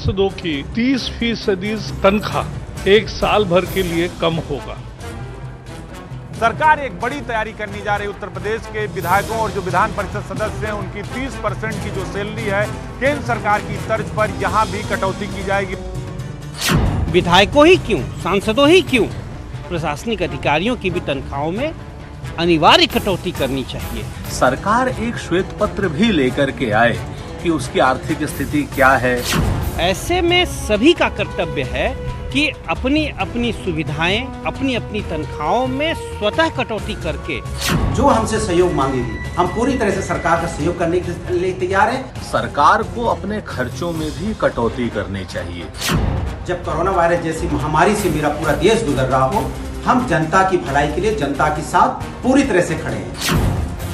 सांसदों की 30% तनख्वाह एक साल भर के लिए कम होगा। सरकार एक बड़ी तैयारी करने जा रही है। उत्तर प्रदेश के विधायकों और जो विधान परिषद सदस्य हैं उनकी 30% की जो सैलरी है केंद्र सरकार की तर्ज पर यहां भी कटौती की जाएगी। विधायकों ही क्यों, सांसदों ही क्यों, प्रशासनिक अधिकारियों की भी तनख्वाहों में अनिवार्य कटौती करनी चाहिए। सरकार एक श्वेत पत्र भी लेकर के आए कि उसकी आर्थिक स्थिति क्या है। ऐसे में सभी का कर्तव्य है कि अपनी अपनी सुविधाएं, अपनी अपनी तनख्वाहों में स्वतः कटौती करके जो हमसे सहयोग मांगेगी हम पूरी तरह से सरकार का सहयोग करने के लिए तैयार हैं। सरकार को अपने खर्चों में भी कटौती करनी चाहिए। जब कोरोना वायरस जैसी महामारी से मेरा पूरा देश गुजर रहा हो, हम जनता की भलाई के लिए जनता के साथ पूरी तरह से खड़े हैं।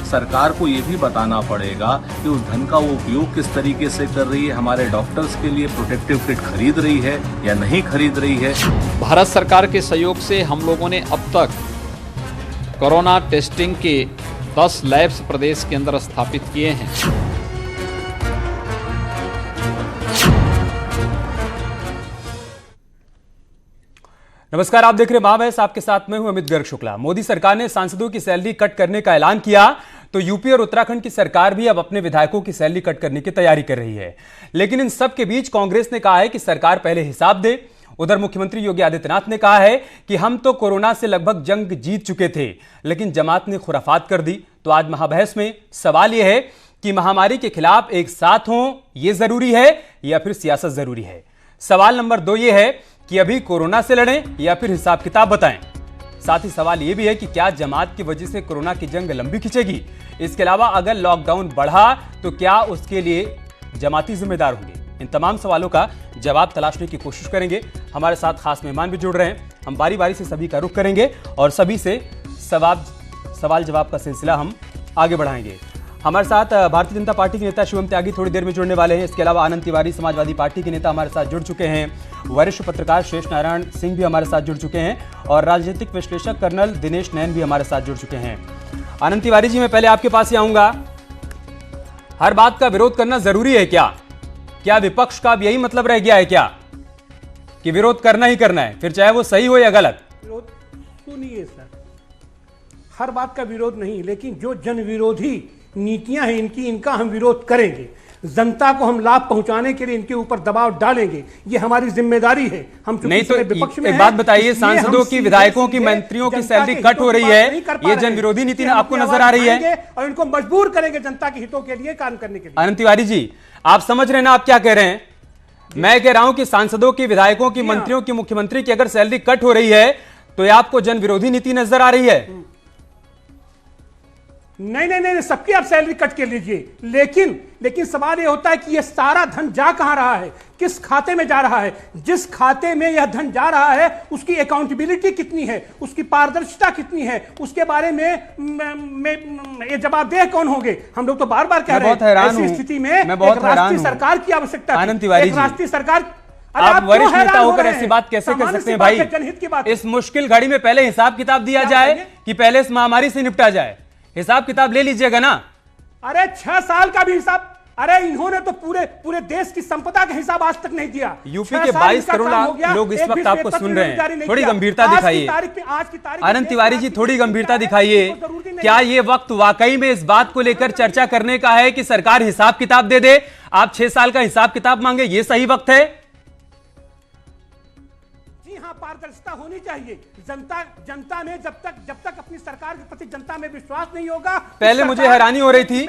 सरकार को ये भी बताना पड़ेगा कि उस धन का वो उपयोग किस तरीके से कर रही है। हमारे डॉक्टर्स के लिए प्रोटेक्टिव किट खरीद रही है या नहीं खरीद रही है। भारत सरकार के सहयोग से हम लोगों ने अब तक कोरोना टेस्टिंग के 10 लैब्स प्रदेश के अंदर स्थापित किए हैं। नमस्कार, आप देख रहे हैं महाबहस। आपके साथ मैं हूं अमित गर्ग शुक्ला। मोदी सरकार ने सांसदों की सैलरी कट करने का ऐलान किया तो यूपी और उत्तराखंड की सरकार भी अब अपने विधायकों की सैलरी कट करने की तैयारी कर रही है। लेकिन इन सब के बीच कांग्रेस ने कहा है कि सरकार पहले हिसाब दे। उधर मुख्यमंत्री योगी आदित्यनाथ ने कहा है कि हम तो कोरोना से लगभग जंग जीत चुके थे, लेकिन जमात ने खुराफात कर दी। तो आज महाबहस में सवाल यह है कि महामारी के खिलाफ एक साथ हों, यह जरूरी है या फिर सियासत जरूरी है। सवाल नंबर 2 यह है कि अभी कोरोना से लड़ें या फिर हिसाब किताब बताएं। साथ ही सवाल यह भी है कि क्या जमात की वजह से कोरोना की जंग लंबी खिंचेगी। इसके अलावा अगर लॉकडाउन बढ़ा तो क्या उसके लिए जमाती जिम्मेदार होंगे। इन तमाम सवालों का जवाब तलाशने की कोशिश करेंगे। हमारे साथ खास मेहमान भी जुड़ रहे हैं। हम बारी बारी से सभी का रुख करेंगे और सभी से सवाल जवाब का सिलसिला हम आगे बढ़ाएंगे। हमारे साथ भारतीय जनता पार्टी के नेता शिवम त्यागी थोड़ी देर में जुड़ने वाले हैं। इसके अलावा आनंद तिवारी समाजवादी पार्टी के नेता हमारे साथ जुड़ चुके हैं। वरिष्ठ पत्रकार शेष नारायण सिंह भी हमारे साथ जुड़ चुके हैं और राजनीतिक विश्लेषक कर्नल दिनेश नैन भी हमारे साथ जुड़ चुके हैं। आनंद तिवारी जी, मैं पहले आपके पास ही आऊंगा। हर बात का विरोध करना जरूरी है क्या? क्या विपक्ष का अब यही मतलब रह गया है क्या कि विरोध करना ही करना है, फिर चाहे वो सही हो या गलत? विरोध सुनिए सर, हर बात का विरोध नहीं, लेकिन जो जन विरोधी नीतियां हैं इनका हम विरोध करेंगे। जनता को हम लाभ पहुंचाने के लिए इनके ऊपर दबाव डालेंगे, ये हमारी जिम्मेदारी है। हम नहीं तो विपक्ष में एक बात बताइए, सांसदों की, विधायकों की, मंत्रियों की सैलरी कट हो रही है, ये जन विरोधी नीति आपको नजर आ रही है और इनको मजबूर करेंगे जनता के हितों के लिए काम करने के लिए। आनंद तिवारी जी, आप समझ रहे हैं ना आप क्या कह रहे हैं? मैं कह रहा हूं कि सांसदों की, विधायकों की, मंत्रियों की, मुख्यमंत्री की अगर सैलरी कट हो रही है तो ये आपको जन विरोधी नीति नजर आ रही है? नहीं, सबकी आप सैलरी कट के लीजिए, लेकिन सवाल यह होता है कि यह सारा धन जा कहां रहा है, किस खाते में जा रहा है। जिस खाते में यह धन जा रहा है उसकी अकाउंटेबिलिटी कितनी है, उसकी पारदर्शिता कितनी है, उसके बारे में ये जवाबदेह कौन होंगे। हम लोग तो बार बार कह रहे हैं ऐसी स्थिति में एक राष्ट्रीय सरकार की आवश्यकता है। एक राष्ट्रीय सरकार, आप वरिष्ठ नेता होकर ऐसी बात कैसे कर सकते हैं भाई? जनहित की बात। इस मुश्किल घड़ी में पहले हिसाब किताब दिया जाए कि पहले इस महामारी से निपटा जाए? हिसाब किताब ले लीजिएगा ना। अरे 6 साल का भी हिसाब, अरे इन्होंने तो पूरे देश की संपदा का हिसाब आज तक नहीं दिया। यूपी के 22 करोड़ लोग इस वक्त आपको सुन रहे हैं, थोड़ी गंभीरता दिखाइए। आनंद तिवारी जी, थोड़ी गंभीरता दिखाइए। क्या ये वक्त वाकई में इस बात को लेकर चर्चा करने का है कि सरकार हिसाब किताब दे दे? आप 6 साल का हिसाब किताब मांगे, ये सही वक्त है? पारदर्शिता होनी चाहिए। जनता में जब तक अपनी सरकार के प्रति जनता में विश्वास नहीं होगा। पहले मुझे हैरानी हो रही थी,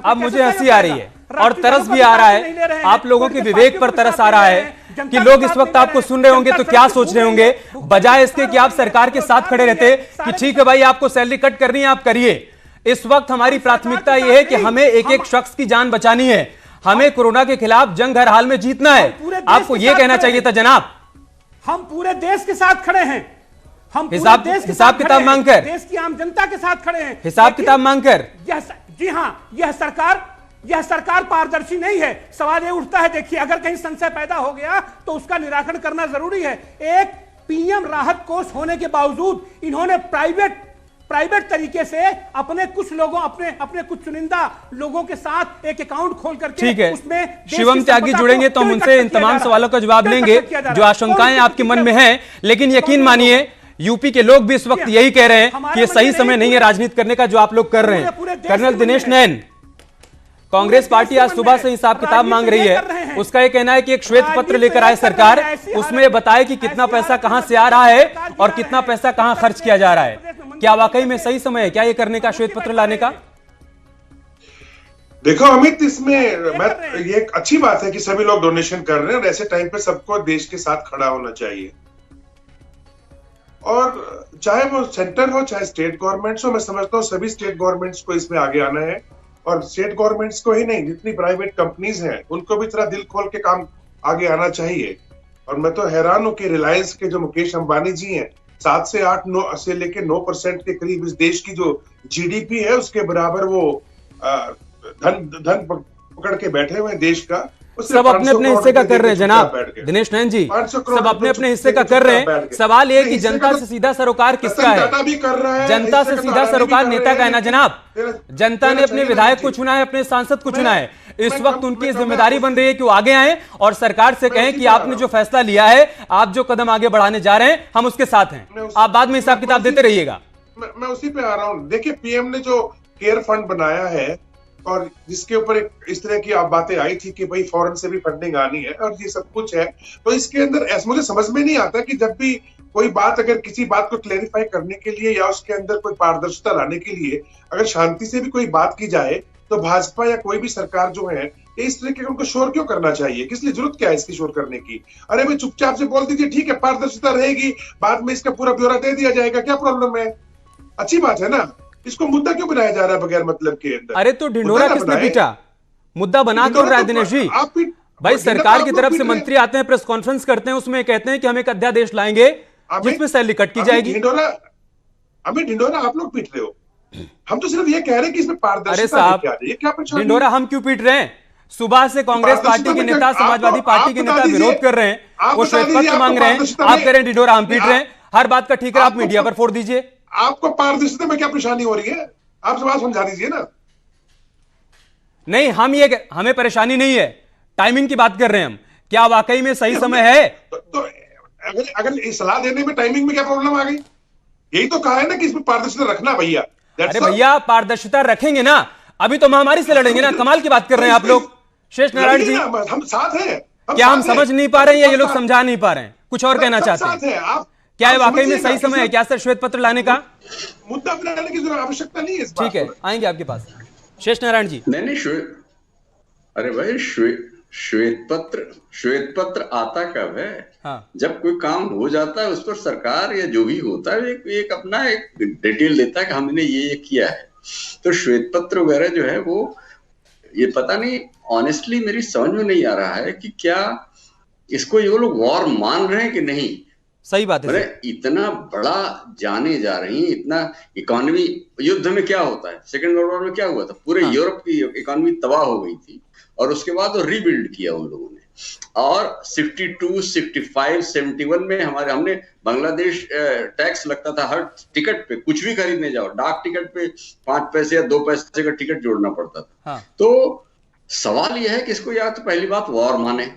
अब मुझे हंसी आ रही है और तरस भी आ रहा है। आप लोगों के विवेक पर तरस आ रहा है कि लोग इस वक्त आपको सुन रहे होंगे तो क्या सोच रहे होंगे, बजाय इसके कि आप सरकार के साथ खड़े रहते कि ठीक है भाई, आपको सैलरी कट करनी है, आप करिए। इस वक्त हमारी प्राथमिकता यह है कि हमें एक शख्स की जान बचानी है, हमें कोरोना के खिलाफ जंग हर हाल में जीतना है। आपको यह कहना चाहिए था जनाब। हम पूरे देश के साथ खड़े हैं, हम हिसाब किताब मांगकर, देश की आम जनता के साथ खड़े हैं हिसाब किताब मांगकर। जी हां, यह सरकार पारदर्शी नहीं है। सवाल यह उठता है, देखिए, अगर कहीं संशय पैदा हो गया तो उसका निराकरण करना जरूरी है। एक पीएम राहत कोष होने के बावजूद इन्होंने प्राइवेट प्राइवेट तरीके से अपने कुछ लोगों अपने कुछ चुनिंदा लोगों के साथ एक अकाउंट खोल करके ठीक है, उसमें देश शिवम की त्यागी संपदा जुड़ेंगे को तो हम क्यों उनसे इन इकट्ठा तमाम किया जा सवालों का रहा है? जवाब क्यों लेंगे इकट्ठा किया जा जो रहा है? आशंकाएं कौन आपके सी मन में तरफ- हैं, लेकिन यकीन मानिए यूपी के लोग भी इस वक्त यही कह रहे हैं कि ये सही समय नहीं है राजनीति करने का जो आप लोग कर रहे हैं। पूरे देश कर्नल के दिनेश मन में है। नैन, कांग्रेस पार्टी आज सुबह से हिसाब किताब मांग रही है। उसका ये कहना है कि एक श्वेत पत्र लेकर आए सरकार, उसमें ये बताए कि कितना पैसा कहां से आ रहा है और कितना पैसा कहां खर्च किया जा रहा है। क्या वाकई में सही समय है क्या ये करने का, श्वेत पत्र लाने का? देखो अमित, इसमें ये एक अच्छी बात है कि सभी लोग डोनेशन कर रहे हैं और ऐसे टाइम पे सबको देश के साथ खड़ा होना चाहिए। और चाहे वो सेंटर हो चाहे स्टेट गवर्नमेंट्स हो, मैं समझता हूँ सभी स्टेट गवर्नमेंट्स को इसमें आगे आना है। और स्टेट गवर्नमेंट्स को ही नहीं, जितनी प्राइवेट कंपनीज हैं उनको भी थोड़ा दिल खोल के काम आगे आना चाहिए। और मैं तो हैरान हूं कि रिलायंस के जो मुकेश अंबानी जी हैं 7 से 8 9 से लेके 9% के करीब इस देश की जो जीडीपी है उसके बराबर वो धन पकड़ के बैठे हुए हैं देश का। सब अपने अपने हिस्से का कर रहे हैं जनाब दिनेश नैन जी, सब अपने अपने हिस्से का कर रहे हैं। सवाल ये कि जनता से सीधा सरोकार किसका है? जनता से सीधा सरोकार नेता का है ना जनाब। जनता ने अपने विधायक को चुना है, अपने सांसद को चुना है। इस वक्त उनकी जिम्मेदारी बन रही है कि वो आगे आए और सरकार से कहें कि आपने जो फैसला लिया है, आप जो कदम आगे बढ़ाने जा रहे हैं, हम उसके साथ हैं। आप बाद में हिसाब किताब देते रहिएगा। मैं उसी पे आ रहा हूँ। देखिए, पीएम ने जो केयर फंड बनाया है और जिसके ऊपर एक इस तरह की आप बातें आई थी कि भाई फॉरेन से भी फंडिंग आनी है और ये सब कुछ है, तो इसके अंदर ऐसा मुझे समझ में नहीं आता कि जब भी कोई बात, अगर किसी बात को क्लेरिफाई करने के लिए या उसके अंदर कोई पारदर्शिता लाने के लिए अगर शांति से भी कोई बात की जाए, तो भाजपा या कोई भी सरकार जो है इस तरह के उनको शोर क्यों करना चाहिए? किस लिए जरूरत क्या है इसकी शोर करने की? अरे भाई चुपचाप से बोल दीजिए, ठीक है पारदर्शिता रहेगी, बाद में इसका पूरा ब्यौरा दे दिया जाएगा, क्या प्रॉब्लम है? अच्छी बात है ना। इसको मुद्दा क्यों बनाया जा रहा है बगैर मतलब के अंदर? अरे तो ढिंढोरा किसने पीटा? मुद्दा बना कौन रहा है दिनेश जी? भाई सरकार की तरफ से मंत्री आते हैं, प्रेस कॉन्फ्रेंस करते हैं, उसमें कहते हैं कि हम एक अध्यादेश लाएंगे जिसमें सैलरी कट की जाएगी। ढिंढोरा आप लोग पीट रहे हो, हम तो सिर्फ ये कह रहे हैं कि इसमें पारदर्शिता लेके आ जाए। क्या परेशानी? ढिंढोरा हम क्यों पीट रहे हैं? सुबह से कांग्रेस पार्टी के नेता, समाजवादी पार्टी के नेता विरोध कर रहे हैं, वो श्वेत पत्र मांग रहे हैं, आप कह रहे हैं ढिंढोरा हम पीट रहे हैं। हर बात का ठीक है, आप मीडिया पर फोड़ दीजिए। आपको पारदर्शिता में क्या परेशानी हो रही है? आप सवाल समझा दीजिए ना। नहीं, हमें परेशानी नहीं है, टाइमिंग की बात कर रहे हैं हम। क्या वाकई में सही समय है? तो अगर सलाह देने में टाइमिंग में क्या प्रॉब्लम आ गई? यही तो कहा है ना कि इसमें पारदर्शिता रखना भैया। अरे भैया पारदर्शिता रखेंगे ना, अभी तो महामारी से लड़ेंगे ना। कमाल की बात कर रहे हैं आप लोग। शेष नारायण जी, हम साथ हैं। क्या हम समझ नहीं पा रहे हैं या ये लोग समझा नहीं पा रहे हैं? कुछ और कहना चाहते हैं? क्या है वाकई में सही समय है क्या सर श्वेत पत्र लाने का? मुद्दा बनाने की आवश्यकता नहीं है। ठीक है, आएंगे आपके पास। शेष नारायण जी। नहीं, अरे भाई श्वेत पत्र आता कब है? हाँ। जब कोई काम हो जाता है उस पर सरकार या जो भी होता है एक अपना एक डिटेल देता है कि हमने ये किया है। तो श्वेत पत्र वगैरह जो है वो ये पता नहीं, ऑनेस्टली मेरी समझ में नहीं आ रहा है कि क्या इसको ये लोग वॉर मान रहे हैं कि नहीं। सही बात है। अरे इतना बड़ा जाने जा रही है, इतना इकोनॉमी, युद्ध में क्या होता है, सेकेंड वर्ल्ड वॉर में क्या हुआ था, पूरे यूरोप की इकोनॉमी तबाह हो गई थी और उसके बाद वो रीबिल्ड किया उन लोगों ने। और 62, 65, 71 में हमने बांग्लादेश टैक्स लगता था हर टिकट पे, कुछ भी खरीदने जाओ डाक टिकट पे 5 पैसे या 2 पैसे का टिकट जोड़ना पड़ता था। हाँ। तो सवाल यह है कि इसको या तो पहली बात वॉर माने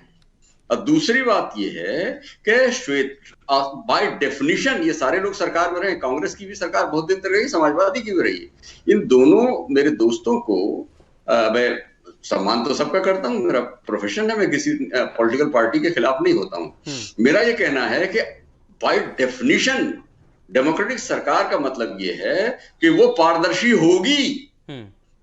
और दूसरी बात यह है कि श्वेत बाय डेफिनेशन ये सारे लोग सरकार में रहे, कांग्रेस की भी सरकार बहुत दिन तक रही, समाजवादी की भी रही। इन दोनों मेरे दोस्तों को मैं सम्मान तो सबका करता हूँ, मेरा प्रोफेशन है, मैं किसी पॉलिटिकल पार्टी के खिलाफ नहीं होता हूँ। मेरा ये कहना है कि बाय डेफिनेशन डेमोक्रेटिक सरकार का मतलब ये है कि वो पारदर्शी होगी।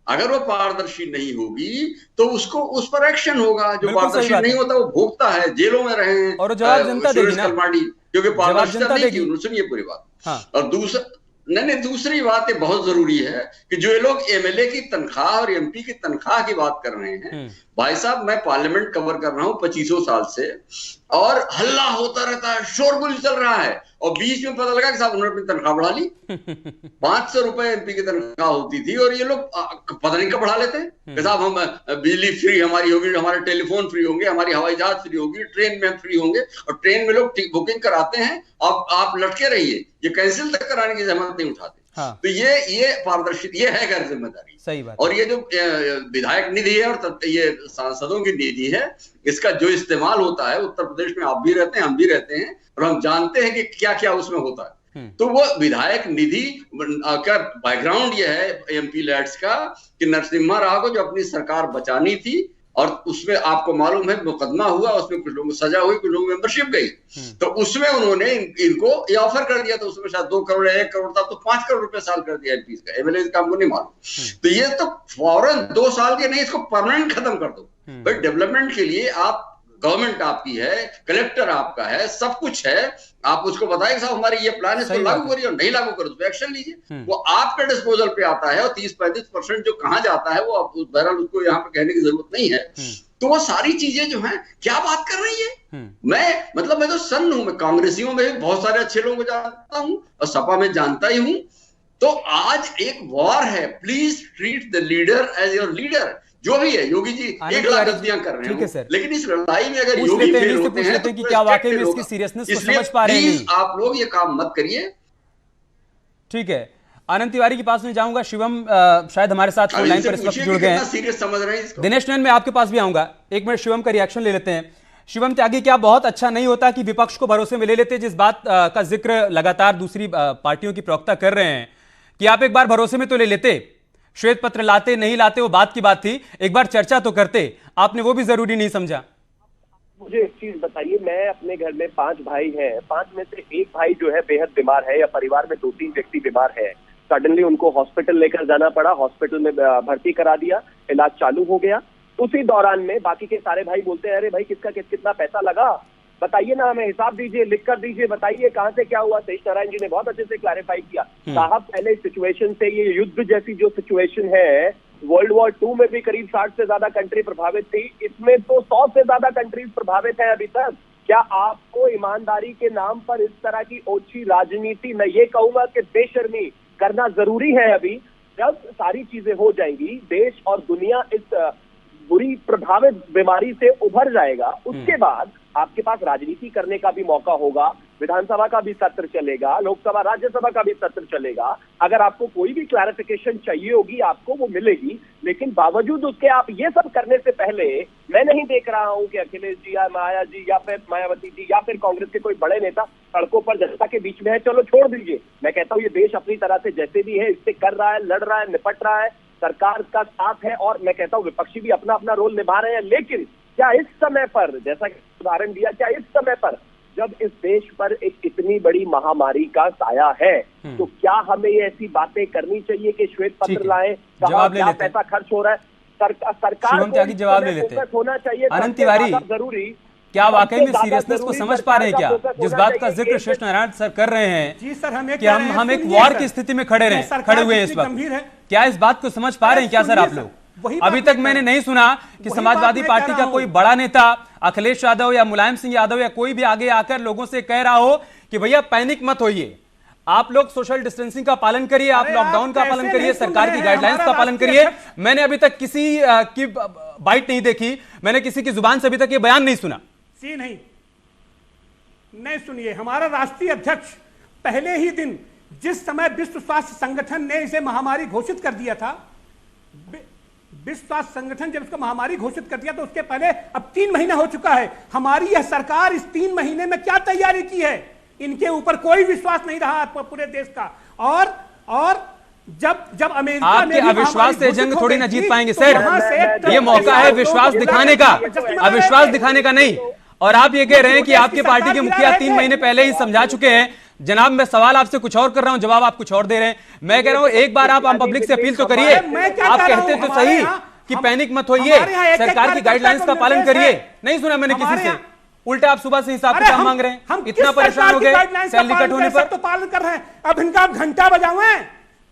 अगर वो पारदर्शी नहीं होगी तो उसको उस पर एक्शन होगा। जो पारदर्शी नहीं होता वो भोगता है, जेलों में रहे हैं और जवाब जनता देगी ना, क्योंकि पारदर्शिता नहीं। सुनिए पूरी बात। हाँ। और दूसरी बात ये बहुत जरूरी है कि जो ये लोग एमएलए की तनख्वाह और एमपी की तनख्वाह की बात कर रहे हैं, भाई साहब मैं पार्लियामेंट कवर कर रहा हूं 25 साल से और हल्ला होता रहता है, शोरगुल चल रहा है और बीच में पता लगा कि साहब उन्होंने अपनी तनख्वाह बढ़ा ली। 500 रुपए एमपी की तनख्वाह होती थी और ये लोग पता नहीं कब बढ़ा लेते हैं कि साहब हम बिजली फ्री हमारी होगी, हमारे टेलीफोन फ्री होंगे, हमारी हवाई जहाज फ्री होगी, ट्रेन में फ्री होंगे। और ट्रेन में लोग बुकिंग कराते हैं, आप लटके रहिए, ये कैंसिल तक कराने की जहमत नहीं उठाते। हाँ। तो ये पारदर्शी, ये है गैर जिम्मेदारी। सही बात। और ये जो विधायक निधि है और ये सांसदों की निधि है, इसका जो इस्तेमाल होता है, उत्तर प्रदेश में आप भी रहते हैं, हम भी रहते हैं, और हम जानते हैं कि क्या क्या उसमें होता है। तो वो विधायक निधि का बैकग्राउंड ये है एमपी लैड्स का कि नरसिम्हा राव को जो अपनी सरकार बचानी थी, और उसमें आपको मालूम है मुकदमा हुआ, उसमें कुछ लोगों को सजा हुई, कुछ लोगों को मेंबरशिप गई, तो उसमें उन्होंने इनको ये ऑफर कर दिया था। उसमें शायद 2 करोड़ या 1 करोड़ था, तो 5 करोड़ रुपए साल कर दिया एमपी का। एमएलए का हमको नहीं मालूम। तो ये तो फौरन 2 साल के नहीं, इसको परमानेंट खत्म कर दो भाई। डेवलपमेंट के लिए आप, गवर्नमेंट आपकी है, कलेक्टर आपका है, सब कुछ है, आप उसको बताएं साहब हमारी ये प्लान है, इसको लागू करिए, और नहीं लागू करो तो एक्शन लीजिए। वो आपके डिस्पोजल पे आता है, और 30-35% जो कहां जाता है वो बहरहाल उसको यहाँ पे कहने की जरूरत नहीं है। तो वो सारी चीजें जो हैं, क्या बात कर रही है। मैं तो सन्न हूं, मैं कांग्रेसियों में भी बहुत सारे अच्छे लोगों को जानता हूं और सपा में जानता ही हूं। तो आज एक वॉर है, please treat the leader as your leader. जो भी है, योगी जी 1 लाख गलतियां कर रहे हैं, लेकिन इस लड़ाई में अगर योगी फेल होते हैं तो कि क्या वाकई में इसकी सीरियसनेस को समझ पा रहे हैं? आप लोग ये काम मत करिए। ठीक है, आनंद तिवारी के पास में जाऊंगा। शिवम शायद हमारे साथ फोन लाइन पर इस वक्त जुड़ गए हैं। सीरियस समझ रहे हैं। दिनेश नयन, मैं आपके पास भी आऊंगा। 1 मिनट शिवम का रिएक्शन ले लेते हैं। शिवम त्यागी, क्या बहुत अच्छा नहीं होता कि विपक्ष को भरोसे में ले लेते, जिस बात का जिक्र लगातार दूसरी पार्टियों की प्रवक्ता कर रहे हैं, कि आप एक बार भरोसे में तो ले लेते, श्वेत पत्र लाते नहीं लाते वो बात की बात थी, एक बार चर्चा तो करते, आपने वो भी जरूरी नहीं समझा। मुझे एक चीज बताइए, मैं अपने घर में 5 भाई हैं, 5 में से एक भाई जो है बेहद बीमार है, या परिवार में 2-3 व्यक्ति बीमार है, सडनली उनको हॉस्पिटल लेकर जाना पड़ा, हॉस्पिटल में भर्ती करा दिया, इलाज चालू हो गया। उसी दौरान में बाकी के सारे भाई बोलते हैं, अरे भाई किसका कितना पैसा लगा, बताइए ना, हमें हिसाब दीजिए, लिख कर दीजिए, बताइए कहां से क्या हुआ। सतीश नारायण जी ने बहुत अच्छे से क्लैरिफाई किया। साहब पहले सिचुएशन से, ये युद्ध जैसी जो सिचुएशन है, वर्ल्ड वॉर 2 में भी करीब 60 से ज्यादा कंट्री प्रभावित थी, इसमें तो 100 से ज्यादा कंट्रीज प्रभावित है अभी तक। क्या आपको ईमानदारी के नाम पर इस तरह की ओछी राजनीति, मैं ये कहूंगा कि बेशर्मी करना जरूरी है? अभी जब सारी चीजें हो जाएंगी, देश और दुनिया इस बुरी प्रभावित बीमारी से उभर जाएगा, उसके बाद आपके पास राजनीति करने का भी मौका होगा, विधानसभा का भी सत्र चलेगा, लोकसभा राज्यसभा का भी सत्र चलेगा। अगर आपको कोई भी क्लैरिफिकेशन चाहिए होगी, आपको वो मिलेगी। लेकिन बावजूद उसके आप ये सब करने से पहले, मैं नहीं देख रहा हूं कि अखिलेश जी या माया जी या फिर मायावती जी या फिर कांग्रेस के कोई बड़े नेता सड़कों पर जनता के बीच में है। चलो छोड़ दीजिए, मैं कहता हूँ ये देश अपनी तरह से जैसे भी है इससे कर रहा है, लड़ रहा है, निपट रहा है, सरकार का साथ है, और मैं कहता हूँ विपक्षी भी अपना अपना रोल निभा रहे हैं। लेकिन क्या इस समय पर, जैसा कि उदाहरण दिया, क्या इस समय पर जब इस देश पर एक इतनी बड़ी महामारी का साया है, तो क्या हमें ये ऐसी बातें करनी चाहिए कि श्वेत पत्र लाएं, कहाँ क्या पैसा खर्च हो रहा है, सरकार जवाब ले लेते हैं। होना चाहिए। आनंद तिवारी, जरूरी, क्या वाकई में सीरियसनेस को समझ पा रहे हैं? क्या जिस बात का जिक्र शेष नारायण सर कर रहे हैं, जी सर, कि हम एक वॉर की स्थिति में खड़े हुए हैं इस वक्त, क्या इस बात को समझ पा रहे हैं क्या सर आप लोग? अभी तक मैंने नहीं सुना कि समाजवादी पार्टी का कोई बड़ा नेता, अखिलेश यादव या मुलायम सिंह यादव या कोई भी आगे आकर लोगों से कह रहा हो कि भैया पैनिक मत होइए, आप लोग सोशल डिस्टेंसिंग का पालन करिए, आप लॉकडाउन का पालन करिए, सरकार की गाइडलाइंस का पालन करिए। मैंने अभी तक किसी की बाइट नहीं देखी, मैंने किसी की जुबान से अभी तक ये बयान नहीं सुना। नहीं सुनिए, हमारा राष्ट्रीय अध्यक्ष पहले ही दिन, जिस समय विश्व स्वास्थ्य संगठन ने इसे महामारी घोषित कर दिया था, विश्व स्वास्थ्य संगठन जब इसको महामारी घोषित कर दिया, तो उसके पहले अब 3 महीना हो चुका है। हमारी यह सरकार इस 3 महीने में क्या तैयारी की है, इनके ऊपर कोई विश्वास नहीं रहा पूरे देश का। और जब अमेरिका आपके अविश्वास से जंग थोड़ी ना जीत पाएंगे सर, ये मौका है विश्वास दिखाने का, अविश्वास दिखाने का नहीं। और आप ये कह रहे हैं कि आपके पार्टी के मुखिया 3 महीने पहले ही समझा चुके हैं। जनाब, मैं सवाल आपसे कुछ और कर रहा हूं, जवाब आप कुछ और दे रहे हैं। मैं कह रहा हूं एक बार आप आम पब्लिक से अपील तो करिए। आप कहते तो सही कि पैनिक मत होइए, सरकार की गाइडलाइंस का पालन करिए। नहीं सुना मैंने किसी से, उल्टा आप सुबह से हिसाब किताब मांग रहे हैं। इतना परेशान हो गए सैलरी कट होने पर, तो पालन कर रहे हैं। अब इनका घंटा बजावें,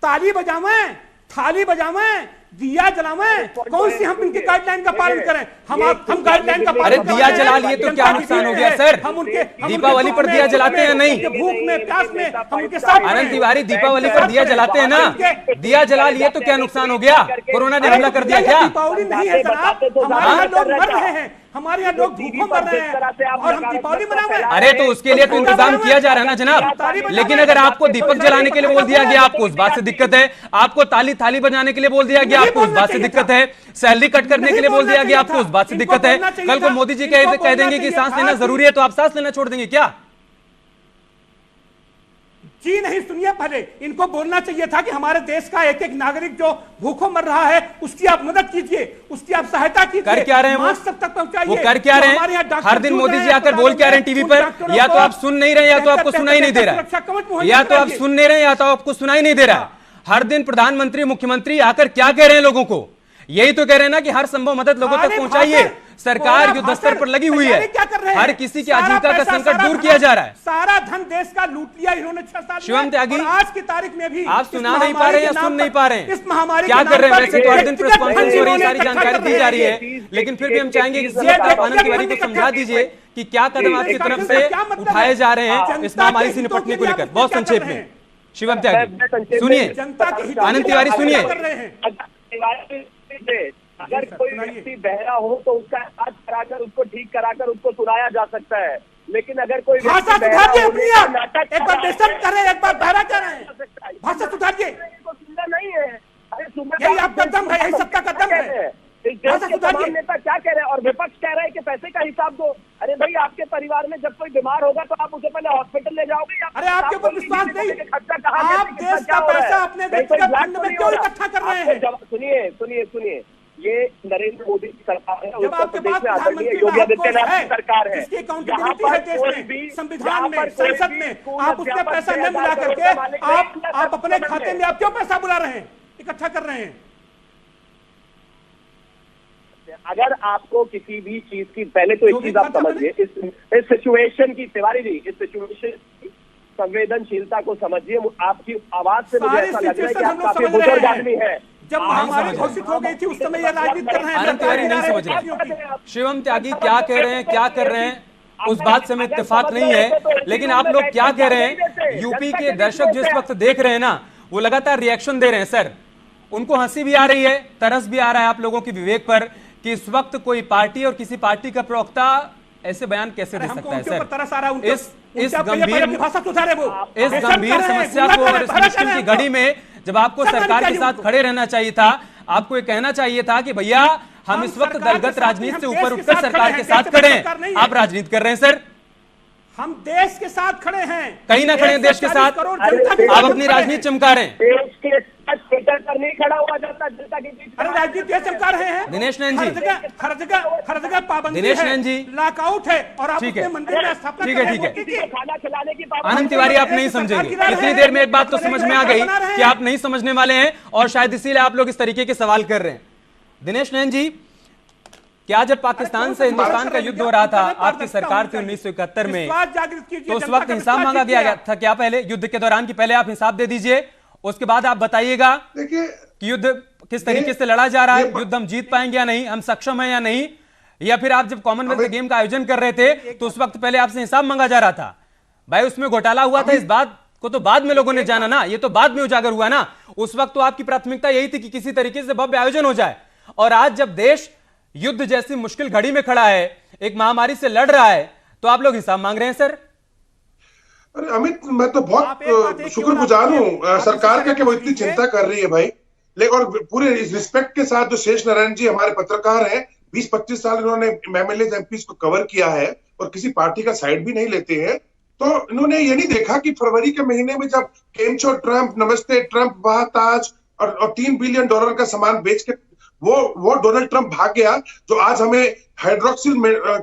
ताली बजावें, थाली बजावें, दिया जलावें, कौन सी हम इनकी गाइडलाइन का पालन करें? हम गाइडलाइन का पालन। अरे दिया जला लिए तो क्या नुकसान हो गया सर? हम उनके दीपावली पर दिया जलाते हैं नहीं? भूख में, प्यास में हम उनके साथ। आनंद तिवारी, दीपावली पर दिया जलाते हैं ना? दिया जला लिए तो क्या नुकसान हो गया? कोरोना ने हमला कर दिया क्या? दीपावली नहीं है जनाब, हमारे यहाँ लोग मर रहे हैं। हमारे यहाँ लोग भूखों मर रहे हैं और हम दीपावली मना रहे हैं। अरे तो उसके लिए तो इंतजाम किया जा रहा है ना जनाब। लेकिन अगर आपको दीपक जलाने के लिए बोल दिया गया, आपको उस बात से दिक्कत है। आपको थाली बजाने के लिए बोल दिया गया, आपको उस बात से दिक्कत है। सैलरी कट करने के लिए बोल दिया गया, आपको उस बात से दिक्कत है। कल को मोदी जी कह देंगे कि सांस लेना जरूरी है, तो आप सांस लेना छोड़ देंगे क्या? जी नहीं, सुनिए, पहले इनको बोलना चाहिए था कि हमारे देश का एक एक नागरिक जो भूखों मर रहा है उसकी आप मदद कीजिए, उसकी आप सहायता कीजिए। कर क्या रहे हैं मास्क तक पहुंचाइए। वो कर क्या रहे हैं? हर दिन मोदी जी आकर बोल क्या रहे हैं टीवी पर? या तो आप सुन नहीं रहे, या तो आपको सुनाई नहीं दे रहा है। या तो आप सुन नहीं रहे, या तो आपको सुनाई नहीं दे रहा है। हर दिन प्रधानमंत्री, मुख्यमंत्री आकर क्या कह रहे हैं लोगों को? यही तो कह रहे हैं ना कि हर संभव मदद लोगों तक पहुंचाइए। सरकार युद्ध स्तर पर लगी हुई है, हर किसी की आजीविका का संकट दूर किया जा रहा है। सारा धन देश का लूट लिया इन्होंने 6 साल में। शिवम त्यागी, आज की तारीख में भी आप सुना नहीं पा रहे हैं या सुन नहीं पा रहे हैं? इस महामारी क्या कर रहे हैं? वैसे तो हर दिन प्रेस कॉन्फ्रेंस हो रही है, सारी जानकारी दी जा रही है, लेकिन फिर भी हम चाहेंगे कि आप आनंद तिवारी को समझा दीजिए कि क्या कदम आपकी तरफ से उठाए जा रहे हैं इस महामारी से निपटने को लेकर, बहुत संक्षेप में। शिवम त्यागी सुनिए, आनंद तिवारी सुनिए। अगर कोई व्यक्ति बहरा हो तो उसका इलाज कराकर उसको ठीक कराकर उसको सुनाया जा सकता है, लेकिन अगर कोई भाषा सुधारिए अपनी, एक बार बेशक करें, एक बार बहरा कर रहे हैं, भाषा सुधारिए। सुनना नहीं है, अरे यही आपका दम है, यही सत्ता का दम है। इस देश के तमाम नेता क्या कह रहे हैं और विपक्ष कह रहे हैं कि पैसे का हिसाब दो। अरे भाई, आपके परिवार में जब कोई बीमार होगा तो आप उसे पहले हॉस्पिटल ले जाओगे? अरे आपके ऊपर विश्वास नहीं, आप देश का पैसा अपने व्यक्तिगत फंड में क्यों इकट्ठा कर रहे हैं? सुनिए सुनिए सुनिए, ये नरेंद्र मोदी की सरकार है, जब आपके पास प्रधानमंत्री योगी आदित्यनाथ की सरकार है, जिसकी अकाउंटेबिलिटी है देश में, संविधान में, संसद में, आप उसमें पैसा न मिला करके आप अपने खाते में आप क्यों पैसा बुला रहे हैं, इकट्ठा कर रहे हैं? अगर आपको किसी भी चीज की, पहले तो एक चीज आप समझिए, इस सिचुएशन की, तिवारी जी, इस सिचुएशन की संवेदनशीलता को समझिए। आपकी आवाज से मुझे ऐसा लग रहा है कि आप काफी बुजुर्ग आदमी है। जब महामारी घोषित हो गई थी उस समय ये राजनीति कर रहे हैं। आनंद तिवारी नहीं समझ रहे। शिवम त्यागी क्या कह रहे हैं, क्या कर रहे हैं, उस बात से हमें इत्तेफाक नहीं है, लेकिन आप लोग क्या कह रहे हैं? यूपी के दर्शक जिस वक्त देख रहे हैं ना, वो लगातार रिएक्शन दे रहे हैं सर। उनको हंसी भी आ रही है, तरस भी आ रहा है आप लोगों के विवेक पर कि इस वक्त कोई पार्टी और किसी पार्टी का प्रवक्ता ऐसे बयान कैसे दे सकता है सर? इस गंभीर समस्या को और इस मुश्किल की घड़ी में जब आपको सरकार के साथ खड़े रहना चाहिए था, आपको ये कहना चाहिए था कि भैया हम इस वक्त दलगत राजनीति से ऊपर उठकर सरकार के साथ खड़े हैं। आप राजनीति कर रहे हैं सर, हम देश के साथ खड़े हैं। कहीं ना खड़े देश के साथ, आप अपनी राजनीति चमका रहे हैं। नहीं खड़ा हुआ जाता जनता के बीच। अरे राजनीति चमका रहे हैं दिनेश नैन जी, हर जगह पाबंदी दिनेश है, नैन जी, लॉकआउट है और आप अपने मंदिर में स्थापना ठीक है। खाना खिलाने की आनंद तिवारी आप नहीं समझेंगे, इतनी देर में एक बात तो समझ में आ गई कि आप नहीं समझने वाले हैं और शायद इसीलिए आप लोग इस तरीके के सवाल कर रहे हैं। दिनेश नैन जी, क्या जब पाकिस्तान से हिंदुस्तान का युद्ध हो रहा था, आपकी सरकार थी 1971 में, तो उस वक्त हिसाब मांगा गया था क्या? पहले युद्ध के दौरान की पहले आप हिसाब दे दीजिए, उसके बाद आप बताइएगा कि युद्ध किस तरीके से लड़ा जा रहा है, युद्ध हम जीत पाएंगे या नहीं, हम सक्षम है या नहीं, या फिर आप जब कॉमनवेल्थ गेम का आयोजन कर रहे थे तो उस वक्त पहले आपसे हिसाब मांगा जा रहा था। भाई उसमें घोटाला हुआ था, इस बात को तो बाद में लोगों ने जाना ना, ये तो बाद में उजागर हुआ ना। उस वक्त तो आपकी प्राथमिकता यही थी कि किसी तरीके से भव्य आयोजन हो जाए, और आज जब देश युद्ध जैसी मुश्किल घड़ी में खड़ा है, एक महामारी से लड़ रहा है, तो आप लोग हिसाब मांग रहे हैं सर? अरे अमित, मैं तो बहुत शुक्रगुजार हूँ सरकार का कि वो इतनी चिंता कर रही है भाई। लेकिन और पूरे रिस्पेक्ट के साथ जो शेष नारायण जी हमारे पत्रकार हैं, 20-25 साल इन्होंने एमएलए एमपीज को कवर किया है और किसी पार्टी का साइड भी नहीं लेते हैं, तो इन्होंने ये नहीं देखा कि फरवरी के महीने में जब केमचो ट्रंप, नमस्ते ट्रंप, वाह ताज और $3 बिलियन का सामान बेच के वो डोनाल्ड ट्रंप भाग गया, जो आज हमें हाइड्रोक्सिल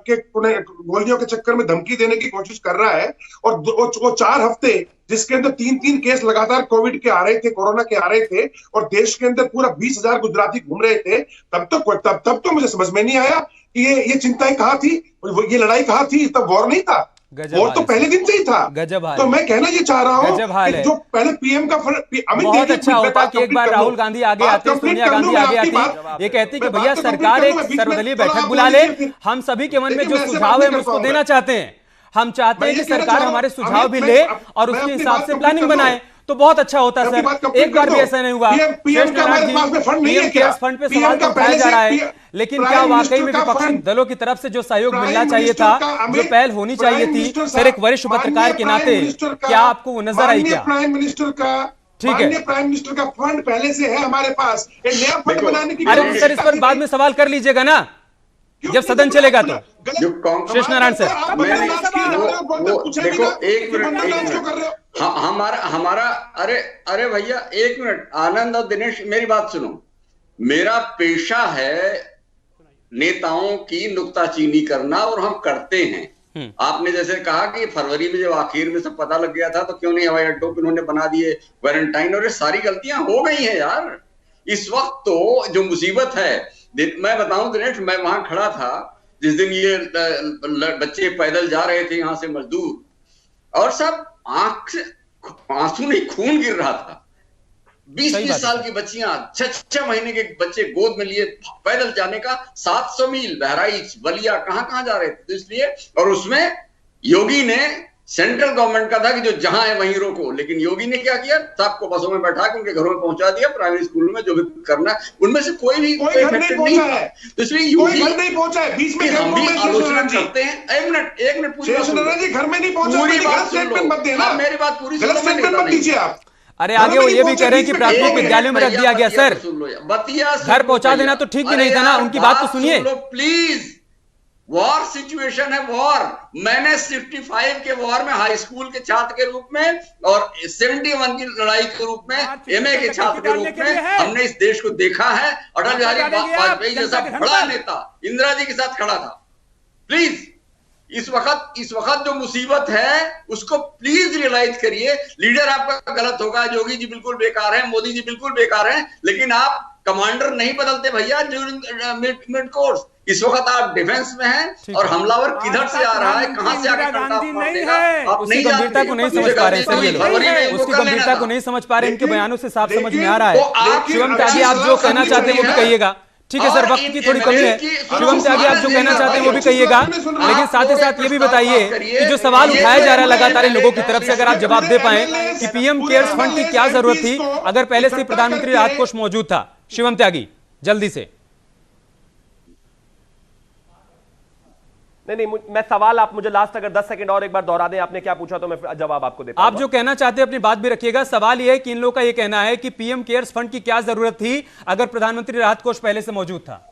के गोलियों के चक्कर में धमकी देने की कोशिश कर रहा है। और वो 4 हफ्ते जिसके अंदर 3 केस लगातार कोविड के आ रहे थे, कोरोना के आ रहे थे, और देश के अंदर पूरा 20,000 गुजराती घूम रहे थे, तब तो मुझे समझ में नहीं आया कि ये चिंताएं कहाँ थी, ये लड़ाई कहाँ थी। तब वॉर नहीं था, वॉर तो पहले दिन से ही था। तो मैं कहना ये चाह रहा हूँ कि जो पहले पीएम का बहुत अच्छा होता कि एक बार राहुल गांधी आगे आते, सोनिया गांधी आगे आती, ये कहती कि भैया सरकार एक सर्वदलीय बैठक बुला ले, हम सभी के मन में जो सुझाव है हम उसको देना चाहते हैं, हम चाहते हैं कि सरकार हमारे सुझाव भी ले और उसके हिसाब से प्लानिंग बनाए। तो बहुत अच्छा होता आपकी बात सर। कंप्लीट एक बार कर भी दो। ऐसा नहीं हुआ। पीएम का हमारे पास में फंड नहीं है क्या? फंड पे PM सवाल का तो उठाया पहले जा से रहा है, लेकिन क्या वाकई में विपक्षी दलों की तरफ से जो सहयोग मिलना चाहिए था, जो पहल होनी चाहिए थी, सर एक वरिष्ठ पत्रकार के नाते क्या आपको वो नजर आई क्या? प्राइम मिनिस्टर का ठीक है, प्राइम मिनिस्टर का फंड पहले से है हमारे पास, एक नया फंड बनाने की। अरे सर इस पर बाद में सवाल कर लीजिएगा ना जब सदन चलेगा तो। शेष नारायण सर देखो एक मिनट हमारा अरे भैया एक मिनट, आनंद और दिनेश मेरी बात सुनो। मेरा पेशा है नेताओं की नुक्ताचीनी करना और हम करते हैं। आपने जैसे कहा कि फरवरी में जब आखिर में सब पता लग गया था तो क्यों नहीं हवाई अड्डों पे उन्होंने बना दिए क्वारंटाइन, और ये सारी गलतियां हो गई हैं यार। इस वक्त तो जो मुसीबत है, मैं बताऊं दिनेश, मैं वहां खड़ा था जिस दिन ये बच्चे पैदल जा रहे थे यहाँ से मजदूर, और सब आंख से आंसू नहीं खून गिर रहा था। 20-20 साल की बच्चियां, 6 महीने के बच्चे गोद में लिए पैदल जाने का 700 मील बहराइच बलिया कहां जा रहे थे। तो इसलिए, और उसमें योगी ने, सेंट्रल गवर्नमेंट का था कि जो जहां है वहीं रोको, लेकिन योगी ने क्या किया, सबको बसों में बैठा के उनके घरों में पहुंचा दिया। प्राइमरी स्कूल में जो भी करना, उनमें से कोई भी इफेक्टेड नहीं है। तो इसलिए योगी नहीं पहुंचा है, बीच में हम भी आलोचना करते हैं। एक मिनट पूरी बात घर में नहीं पहुंचा, पूरी बात सुन, मेरी बात पूरी सुन आप। अरे आगे वो ये भी कह रहे हैं कि प्राथमिक विद्यालयों में रख दिया गया सर, घर पहुंचा देना तो ठीक भी नहीं था ना, उनकी बात तो सुनिए प्लीज। वॉर सिचुएशन है, वॉर। मैंने 65 के वॉर में हाई स्कूल के छात्र के रूप में और 71 की लड़ाई के रूप में एमए के छात्र के रूप में हमने इस देश को देखा है। अटल बिहारी वाजपेयी जैसा बड़ा नेता इंदिरा जी के साथ खड़ा था। प्लीज इस वक्त जो मुसीबत है उसको प्लीज रियलाइज करिए। लीडर आपका गलत होगा, योगी जी बिल्कुल बेकार है, मोदी जी बिल्कुल बेकार हैं, लेकिन आप कमांडर नहीं बदलते भैया ड्यूरिंग कोर्स। इस वक्त आप डिफेंस में हैं और हमलावर किधर से आ रहा है, कहां से आके उसकी गंभीरता को नहीं समझ पा रहे हैं सर ये लोग, उसकी गंभीरता को नहीं समझ पा रहे हैं। इनके बयानों से साफ समझ में आ रहा है। शिवम त्यागी आप जो कहना चाहते हैं वो भी कहिएगा। ठीक है सर, वक्त की थोड़ी कमी है। शिवम त्यागी आप जो कहना चाहते हैं वो भी कहिएगा, लेकिन साथ ही साथ ये भी बताइए कि जो सवाल उठाया जा रहा है लगातार इन लोगों की तरफ से, अगर आप जवाब दे पाए कि पीएम केयर्स फंड की क्या जरूरत थी अगर पहले से प्रधानमंत्री राहत कोष मौजूद था। शिवम त्यागी जल्दी से। नहीं, मैं सवाल आप मुझे लास्ट अगर 10 सेकंड और एक बार दोहरा दें, आपने क्या पूछा तो मैं जवाब आपको दे पाऊंगा। आप जो कहना चाहते हैं अपनी बात भी रखिएगा। सवाल यह है कि इन लोगों का यह कहना है कि पीएम केयर्स फंड की क्या जरूरत थी अगर प्रधानमंत्री राहत कोष पहले से मौजूद था।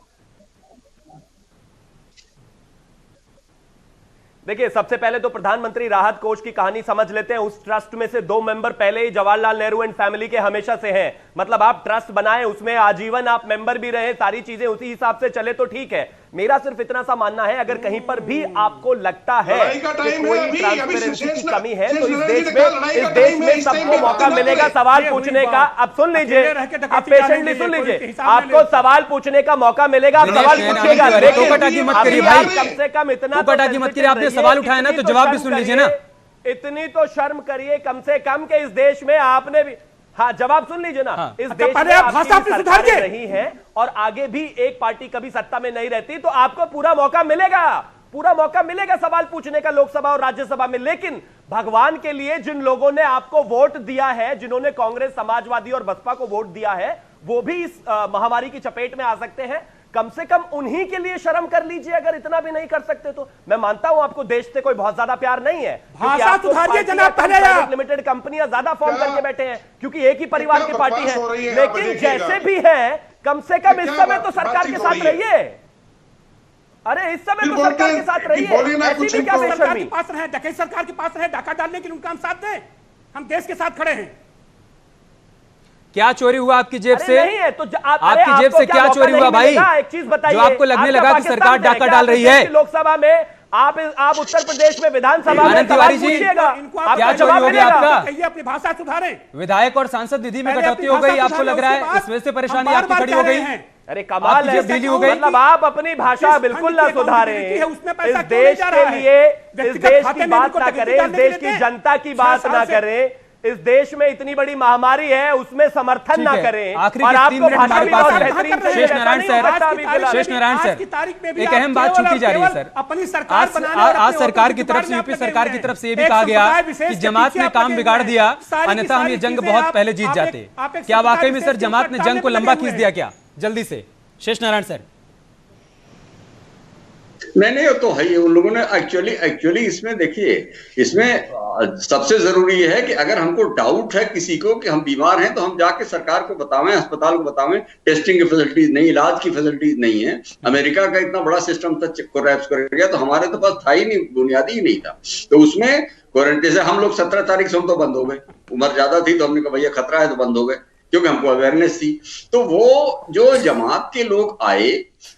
देखिए, सबसे पहले तो प्रधानमंत्री राहत कोष की कहानी समझ लेते हैं। उस ट्रस्ट में से 2 मेंबर पहले ही जवाहरलाल नेहरू एंड फैमिली के हमेशा से हैं। मतलब आप ट्रस्ट बनाए, उसमें आजीवन आप मेंबर भी रहे, सारी चीजें उसी हिसाब से चले तो ठीक है। मेरा सिर्फ इतना सा मानना है, अगर कहीं पर भी आपको लगता है कि कोई ट्रांसपेरेंसी की कमी है तो इस देश में सबको मौका मिलेगा सवाल पूछने का। अब सुन लीजिए, आप पेशेंटली सुन लीजिए, आपको सवाल पूछने का मौका मिलेगा, सवाल पूछिएगा। कम से कम इतना आपने सवाल उठाया ना तो जवाब भी सुन लीजिए ना। इतनी तो शर्म करिए कम से कम के इस देश में आपने भी, हाँ जवाब सुन लीजिए ना। हाँ। इस देश में आपकी सरकार नहीं है और आगे भी एक पार्टी कभी सत्ता में नहीं रहती, तो आपको पूरा मौका मिलेगा सवाल पूछने का लोकसभा और राज्यसभा में। लेकिन भगवान के लिए जिन लोगों ने आपको वोट दिया है, जिन्होंने कांग्रेस, समाजवादी और बसपा को वोट दिया है, वो भी इस महामारी की चपेट में आ सकते हैं। कम से कम उन्हीं के लिए शर्म कर लीजिए, अगर इतना भी नहीं कर सकते तो। मैं मानता हूं आपको देश से कोई बहुत ज्यादा प्यार नहीं है, भाषा सुधारिए जनाब, प्राइवेट लिमिटेड कंपनियां ज्यादा फॉर्म करके बैठे हैं क्योंकि एक ही परिवार की पार्टी है। लेकिन जैसे भी है, कम से कम इस समय तो सरकार के साथ रहिए। अरे इस समय तो सरकार के साथ रहिए, ऐसी भी क्या बेशर्मी। पास रहे, डकैत सरकार के पास रहे, डाका डालने के लिए उनका हम साथ दें। हम देश के साथ खड़े हैं। क्या चोरी हुआ आपकी जेब से? नहीं है तो आपकी जेब से क्या चोरी हुआ भाई? एक चीज बताइए, जो आपको लगने लगा कि सरकार डाका डाल रही है। लोकसभा में आप उत्तर प्रदेश में विधानसभा में तिवारी जी, क्या चोरी होगी आपका? अपनी भाषा सुधारें। विधायक और सांसद निधि में कटौती हो गई, आपको लग रहा है इस वजह से परेशानी आपकी खड़ी हो गई? अरे कमाल है, मतलब आप अपनी भाषा बिल्कुल ना सुधारें। इस देश के लिए, इस देश की बात ना करें, इस देश की जनता की बात ना करें, इस देश में इतनी बड़ी महामारी है उसमें समर्थन ना करें। आखिरी और आपको 3 मिनट भाषा हमारे भी पास बहुत है। बेहतरीन से शेष नारायण सर, की तारीख में भी एक अहम बात छूटी जा रही है सर। अपनी सरकार बनाने और आज अपने सरकार वोटों की के तरफ से, जुगाड़ में यूपी आप लगे सरकार हुए की तरफ से ये हैं। भी एक कहा गया समुदाय विशेष कि के जमात पीछे ने आप काम लगे बिगाड़ हुए हैं। दिया, सारी की अन्यथा हम सारी ये जंग चीजें बहुत आप- पहले जीत आप जाते। एक- आप एक क्या समुदाय वाकई में विशेष सर के जमात ऊपर ने टालने जंग को पे लंबा लगे खींच हुए दिया हैं। क्या? जल्दी से शेष नारायण सर। नहीं, वो तो है ही। उन लोगों ने एक्चुअली इसमें देखिए, इसमें सबसे जरूरी है कि अगर हमको डाउट है किसी को कि हम बीमार हैं तो हम जाके सरकार को बतावें, अस्पताल को बतावें। टेस्टिंग की फैसिलिटीज नहीं, इलाज की फैसिलिटीज नहीं है। अमेरिका का इतना बड़ा सिस्टम था, कोलैप्स कर गया, तो हमारे तो पास था ही नहीं, बुनियादी ही नहीं था। तो उसमें क्वारंटीन से हम लोग 17 तारीख से हम तो बंद हो गए। उम्र ज्यादा थी तो हमने कहा भैया खतरा है तो बंद हो गए, क्योंकि हमको अवेयरनेस थी। तो वो जो जमात के लोग आए,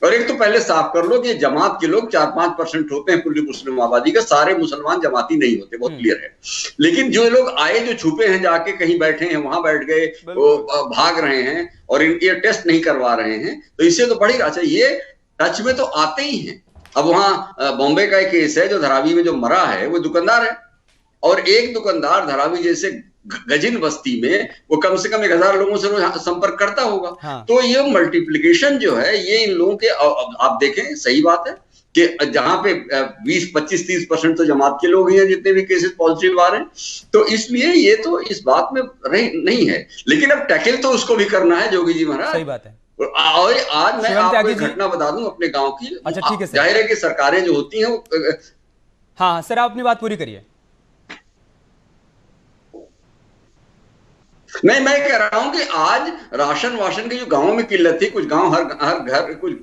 और एक तो पहले साफ कर लो कि जमात के लोग 4-5% होते हैं कुल मुस्लिम आबादी का, सारे मुसलमान जमाती नहीं होते, बहुत क्लियर है। लेकिन जो लोग आए, जो छुपे हैं, जाके कहीं बैठे हैं, वहां बैठ गए, वो भाग रहे हैं और ये टेस्ट नहीं करवा रहे हैं, तो इससे तो बड़ी अच्छा, ये टच में तो आते ही हैं। अब वहां बॉम्बे का एक केस है, जो धारावी में जो मरा है वो दुकानदार है, और एक दुकानदार धारावी जैसे गजिन बस्ती में वो कम से कम 1000 लोगों से रोज संपर्क करता होगा। हाँ। तो ये मल्टीप्लिकेशन जो है, ये इन लोगों के, आप देखें, सही बात है कि जहां पे 20-25-30% तो जमात के लोग हैं जितने भी केसेस पॉजिटिव आ रहे हैं। तो इसलिए ये तो इस बात में नहीं है, लेकिन अब टैकल तो उसको भी करना है जोगी जी महाराज। सही बात है। और आज मैं आपको एक घटना बता दूं अपने गांव की। अच्छा ठीक है सर। जाहिर है कि सरकारें जो होती हैं वो, हाँ सर, आप अपनी बात पूरी करिए। नहीं, मैं कह रहा हूं कि आज राशन वाशन की जो गांवों में किल्लत थी, कुछ गांव हर घर, कुछ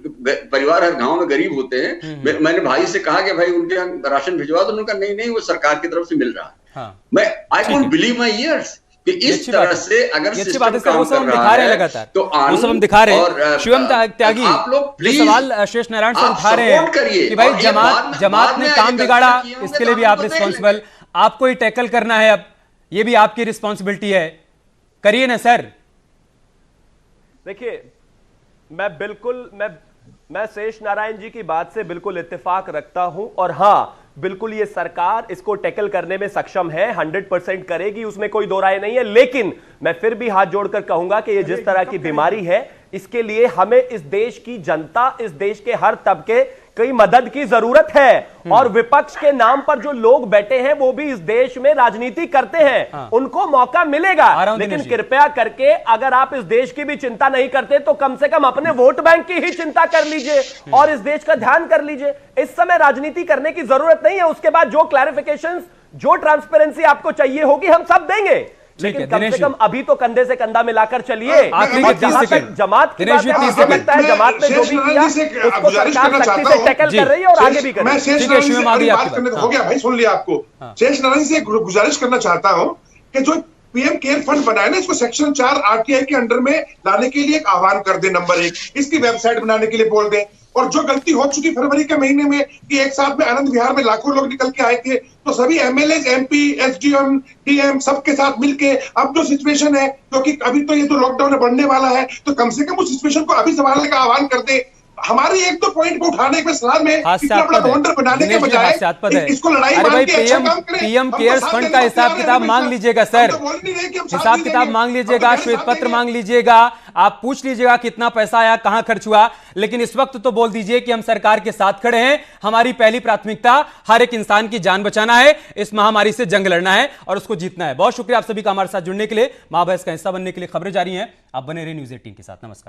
परिवार हर गांव में गरीब होते हैं। मैंने भाई से कहा कि भाई उनके यहाँ राशन भिजवा दो, उन्होंने कहा नहीं वो सरकार की तरफ से मिल रहा है। हाँ। मैं I can't believe my years कि इस तरह से अगर सिस्टम काम कर रहा है लगातार, तो वो सब हम दिखा रहे हैं। शिवम त्यागी, आप लोग प्लीज सवाल शेष नारायण सर उठा रहे हैं कि भाई जमात ने काम बिगाड़ा, इसके लिए भी आप रिस्पॉन्सिबल, आपको ही टैकल करना है, अब ये भी आपकी रिस्पॉन्सिबिलिटी है, करिए ना सर। देखिए, मैं शेष नारायण जी की बात से बिल्कुल इत्तेफाक रखता हूं, और हां बिल्कुल ये सरकार इसको टैकल करने में सक्षम है, 100% करेगी, उसमें कोई दो राय नहीं है। लेकिन मैं फिर भी हाथ जोड़कर कहूंगा कि ये जिस तरह की बीमारी है, इसके लिए हमें इस देश की जनता, इस देश के हर तबके कई मदद की जरूरत है। और विपक्ष के नाम पर जो लोग बैठे हैं वो भी इस देश में राजनीति करते हैं। हाँ। उनको मौका मिलेगा, लेकिन कृपया करके अगर आप इस देश की भी चिंता नहीं करते तो कम से कम अपने वोट बैंक की ही चिंता कर लीजिए और इस देश का ध्यान कर लीजिए। इस समय राजनीति करने की जरूरत नहीं है। उसके बाद जो क्लैरिफिकेशंस, जो ट्रांसपेरेंसी आपको चाहिए होगी, हम सब देंगे, लेकिन कम से कम अभी तो कंधे से कंधा मिलाकर चलिए। जमात की बात है, लगता है जमात ने जो भी किया उसको सरकार सख्ती से टैकल कर रही है और आगे भी कर रही है। हो गया भाई, सुन लिया आपको। शेष नारायण से गुजारिश करना चाहता हूं कि जो पीएम केयर फंड बनाया ना, इसको सेक्शन 4 आरटीआई के अंडर में लाने के लिए एक आह्वान कर दे। नंबर 1, इसकी वेबसाइट बनाने के लिए बोल दें। और जो गलती हो चुकी फरवरी के महीने में कि एक साथ में आनंद विहार में लाखों लोग निकल के आए थे, तो सभी एमएलए, एमपी, एसडीएम, डीएम सबके साथ मिलके अब जो सिचुएशन है, क्योंकि अभी तो ये तो लॉकडाउन बढ़ने वाला है, तो कम से कम उस सिचुएशन को अभी संभालने का आह्वान कर दे। हमारी एक तो पॉइंट को उठाने के सलाह में इतना बड़ा काउंटर बनाने के बजाय इसको लड़ाई मान के अच्छा काम करें। पीएम केयर्स फंड का हिसाब किताब मांग लीजिएगा सर, हिसाब किताब मांग लीजिएगा, श्वेत पत्र मांग लीजिएगा, आप पूछ लीजिएगा कितना पैसा आया, कहां खर्च हुआ। लेकिन इस वक्त तो बोल दीजिए कि हम सरकार के साथ खड़े हैं, हमारी पहली प्राथमिकता हर एक इंसान की जान बचाना है, इस महामारी से जंग लड़ना है और उसको जीतना है। बहुत शुक्रिया आप सभी का हमारे साथ जुड़ने के लिए, महाबहस का हिस्सा बनने के लिए। खबरें जारी हैं, आप बने रहिए न्यूज़ 18 के साथ। नमस्कार।